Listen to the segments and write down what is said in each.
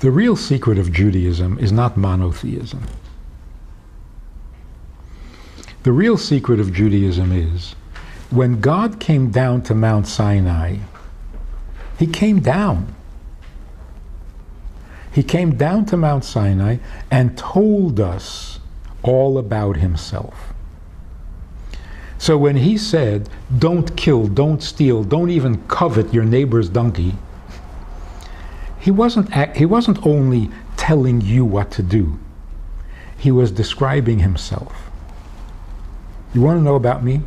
The real secret of Judaism is not monotheism. The real secret of Judaism is when God came down to Mount Sinai, he came down. He came down to Mount Sinai and told us all about himself. So when he said, don't kill, don't steal, don't even covet your neighbor's donkey, he wasn't only telling you what to do, he was describing himself. You want to know about me?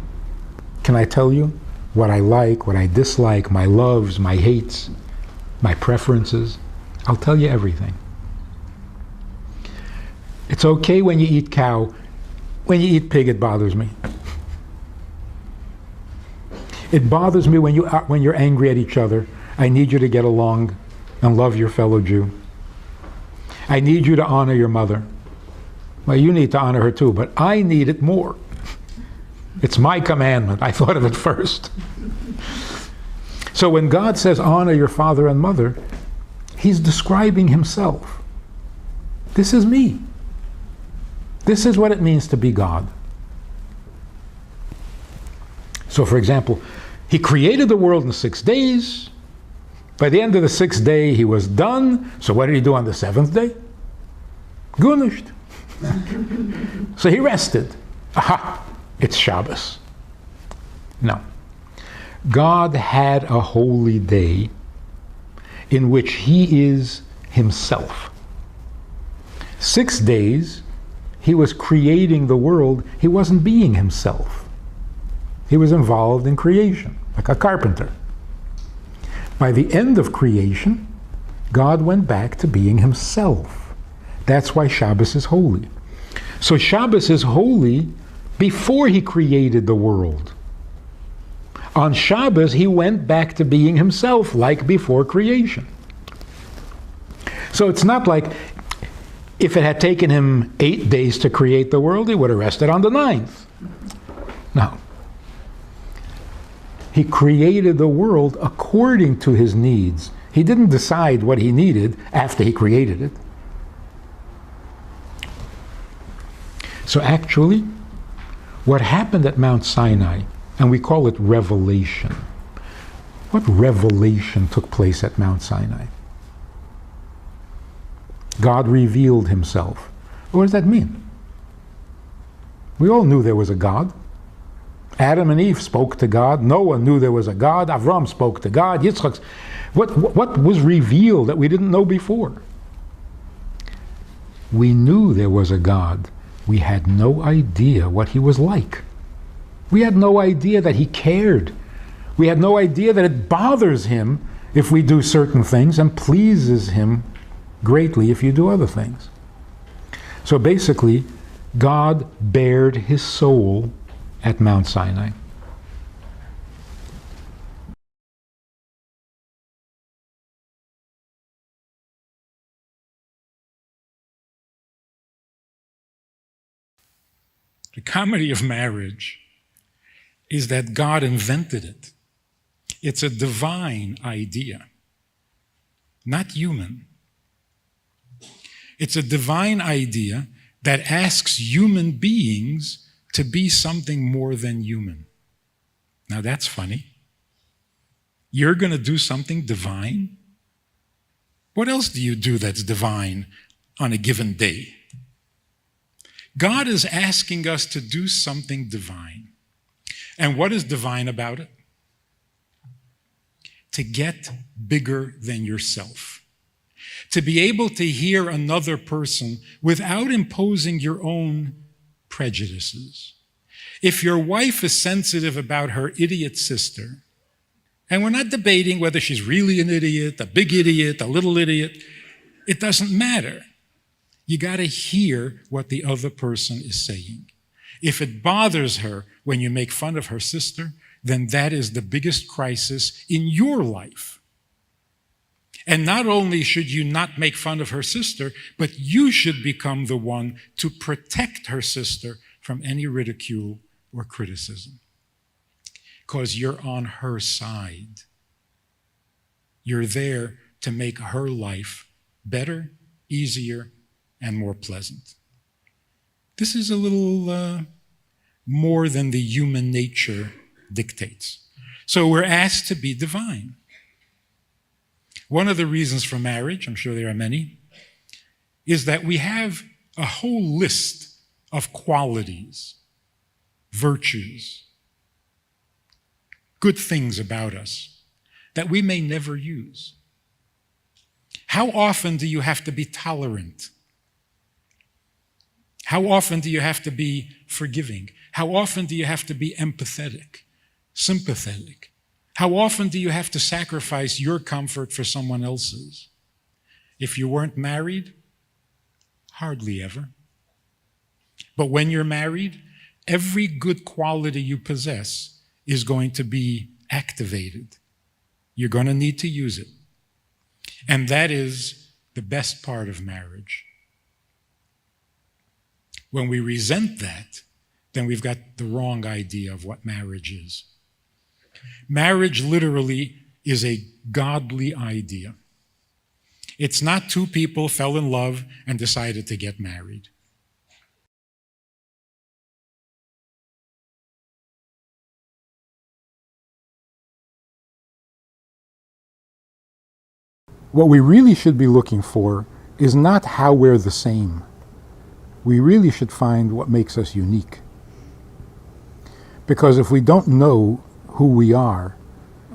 Can I tell you what I like, what I dislike, my loves, my hates, my preferences? I'll tell you everything. It's okay when you eat cow. When you eat pig, it bothers me. It bothers me when you're angry at each other. I need you to get along and love your fellow Jew. I need you to honor your mother. Well, you need to honor her too, but I need it more. It's my commandment. I thought of it first. So when God says honor your father and mother, he's describing himself. This is me. This is what it means to be God. So for example, he created the world in 6 days. By the end of the 6th day, he was done. So what did he do on the 7th day? Gunished. So he rested. Aha! It's Shabbos. No. God had a holy day in which he is himself. 6 days, he was creating the world. He wasn't being himself. He was involved in creation, like a carpenter. By the end of creation, God went back to being himself. That's why Shabbos is holy. So Shabbos is holy before he created the world. On Shabbos, he went back to being himself, like before creation. So it's not like if it had taken him 8 days to create the world, he would have rested on the 9th. No. He created the world according to his needs. He didn't decide what he needed after he created it. So actually, what happened at Mount Sinai, and we call it revelation. What revelation took place at Mount Sinai? God revealed himself. What does that mean? We all knew there was a God. Adam and Eve spoke to God. Noah knew there was a God. Avram spoke to God. Yitzchak. What was revealed that we didn't know before? We knew there was a God. We had no idea what he was like. We had no idea that he cared. We had no idea that it bothers him if we do certain things and pleases him greatly if you do other things. So basically, God bared his soul at Mount Sinai. The comedy of marriage is that God invented it. It's a divine idea, not human. It's a divine idea that asks human beings to be something more than human. Now that's funny. You're going to do something divine? What else do you do that's divine on a given day? God is asking us to do something divine. And what is divine about it? To get bigger than yourself. To be able to hear another person without imposing your own prejudices. If your wife is sensitive about her idiot sister, and we're not debating whether she's really an idiot, a big idiot, a little idiot, it doesn't matter. You got to hear what the other person is saying. If it bothers her when you make fun of her sister, then that is the biggest crisis in your life. And not only should you not make fun of her sister, but you should become the one to protect her sister from any ridicule or criticism. Because you're on her side. You're there to make her life better, easier, and more pleasant. This is a little more than the human nature dictates. So we're asked to be divine. One of the reasons for marriage, I'm sure there are many, is that we have a whole list of qualities, virtues, good things about us that we may never use. How often do you have to be tolerant? How often do you have to be forgiving? How often do you have to be empathetic, sympathetic? How often do you have to sacrifice your comfort for someone else's? If you weren't married, hardly ever. But when you're married, every good quality you possess is going to be activated. You're going to need to use it. And that is the best part of marriage. When we resent that, then we've got the wrong idea of what marriage is. Marriage literally is a godly idea. It's not two people fell in love and decided to get married. What we really should be looking for is not how we're the same. We really should find what makes us unique. Because if we don't know who we are,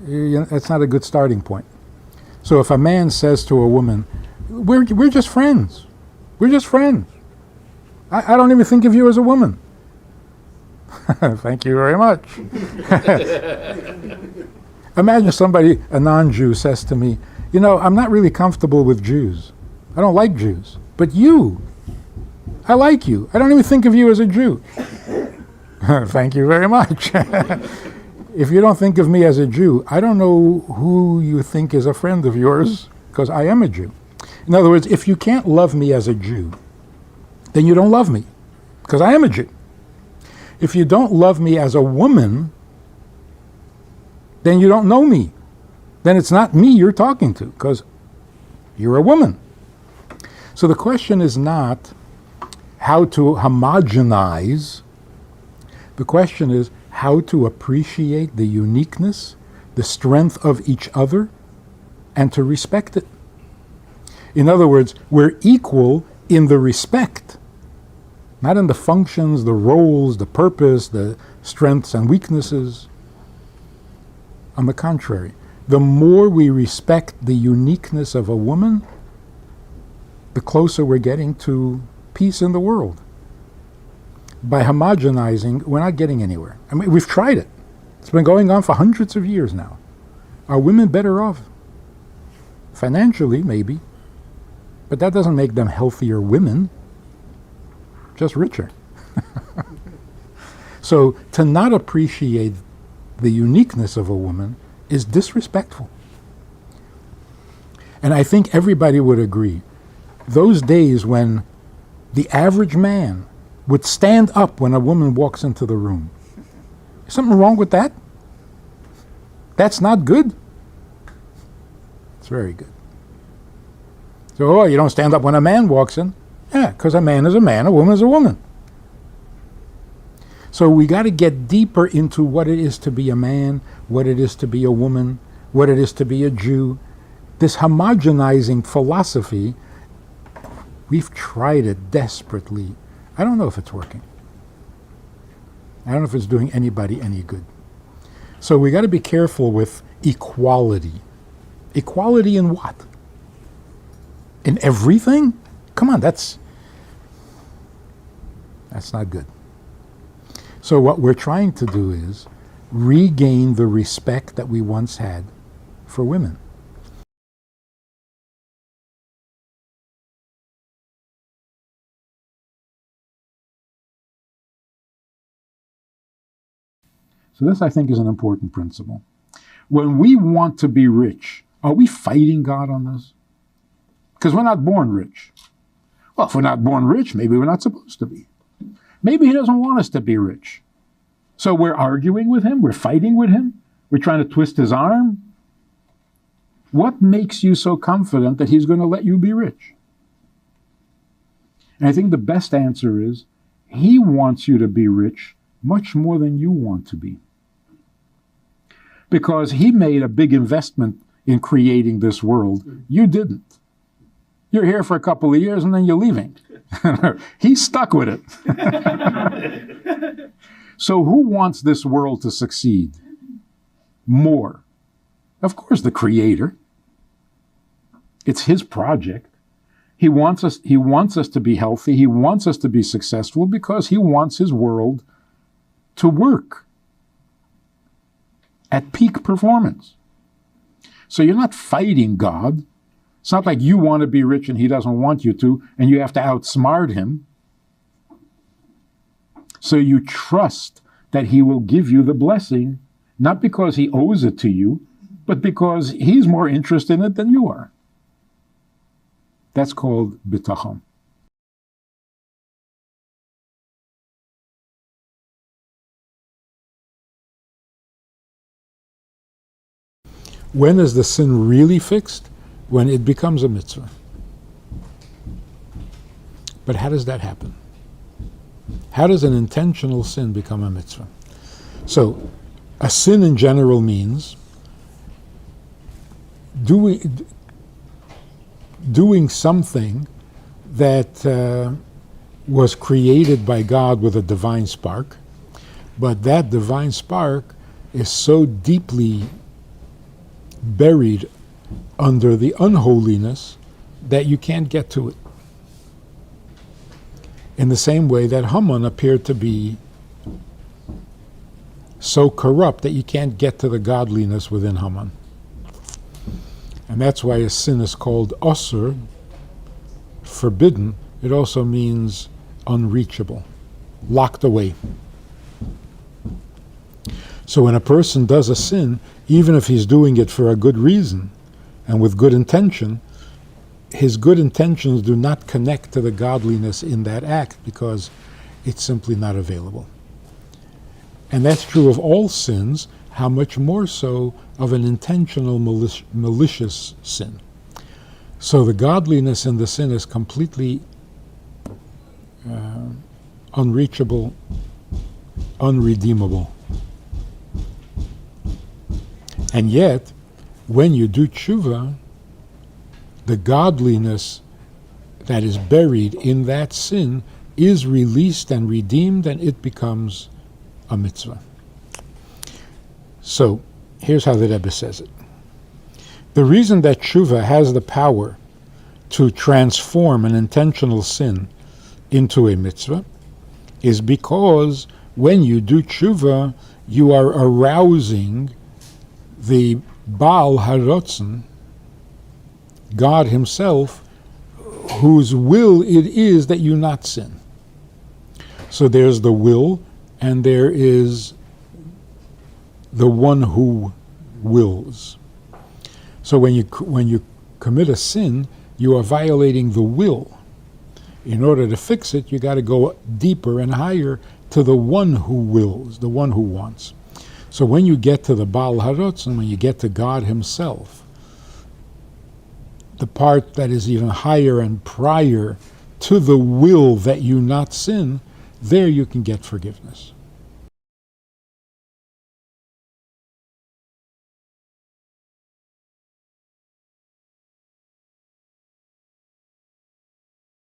that's not a good starting point. So if a man says to a woman, we're just friends. We're just friends. I don't even think of you as a woman. Thank you very much. Imagine somebody, a non-Jew, says to me, I'm not really comfortable with Jews. I don't like Jews. But you, I like you. I don't even think of you as a Jew. Thank you very much. If you don't think of me as a Jew, I don't know who you think is a friend of yours, because I am a Jew. In other words, if you can't love me as a Jew, then you don't love me, because I am a Jew. If you don't love me as a woman, then you don't know me. Then it's not me you're talking to, because you're a woman. So the question is not how to homogenize. The question is how to appreciate the uniqueness, the strength of each other, and to respect it. In other words, we're equal in the respect, not in the functions, the roles, the purpose, the strengths and weaknesses. On the contrary, the more we respect the uniqueness of a woman, the closer we're getting to peace in the world. By homogenizing, we're not getting anywhere. I mean, we've tried it. It's been going on for hundreds of years now. Are women better off? Financially, maybe. But that doesn't make them healthier women, just richer. So to not appreciate the uniqueness of a woman is disrespectful. And I think everybody would agree. Those days when the average man would stand up when a woman walks into the room. Is something wrong with that? That's not good? It's very good. So, you don't stand up when a man walks in? Yeah, because a man is a man, a woman is a woman. So we got to get deeper into what it is to be a man, what it is to be a woman, what it is to be a Jew. This homogenizing philosophy, we've tried it desperately. I don't know if it's working. I don't know if it's doing anybody any good. So we got to be careful with equality. Equality in what? In everything? Come on, that's not good. So what we're trying to do is regain the respect that we once had for women. So this, I think, is an important principle. When we want to be rich, are we fighting God on this? Because we're not born rich. Well, if we're not born rich, maybe we're not supposed to be. Maybe he doesn't want us to be rich. So we're arguing with him, we're fighting with him, we're trying to twist his arm. What makes you so confident that he's going to let you be rich? And I think the best answer is, he wants you to be rich much more than you want to be. Because he made a big investment in creating this world. You didn't. You're here for a couple of years and then you're leaving. He's stuck with it. So who wants this world to succeed more? Of course, the Creator. It's his project. He wants us to be healthy. He wants us to be successful because he wants his world to work at peak performance. So you're not fighting God. It's not like you want to be rich and he doesn't want you to, and you have to outsmart him. So you trust that he will give you the blessing, not because he owes it to you, but because he's more interested in it than you are. That's called bitachon. When is the sin really fixed? When it becomes a mitzvah. But how does that happen? How does an intentional sin become a mitzvah? So, a sin in general means doing something that was created by God with a divine spark, but that divine spark is so deeply buried under the unholiness that you can't get to it. In the same way that Haman appeared to be so corrupt that you can't get to the godliness within Haman. And that's why a sin is called asur, forbidden. It also means unreachable, locked away. So when a person does a sin, even if he's doing it for a good reason and with good intention, his good intentions do not connect to the godliness in that act because it's simply not available. And that's true of all sins, how much more so of an intentional malicious sin. So the godliness in the sin is completely unreachable, unredeemable. And yet, when you do tshuva, the godliness that is buried in that sin is released and redeemed, and it becomes a mitzvah. So, here's how the Rebbe says it. The reason that tshuva has the power to transform an intentional sin into a mitzvah is because when you do tshuva, you are arousing the Baal HaRotzen, God himself, whose will it is that you not sin. So there's the will, and there is the one who wills. So when you commit a sin, you are violating the will. In order to fix it, you got to go deeper and higher to the one who wills, the one who wants. So when you get to the Baal HaRotzen, when you get to God himself, the part that is even higher and prior to the will that you not sin, there you can get forgiveness.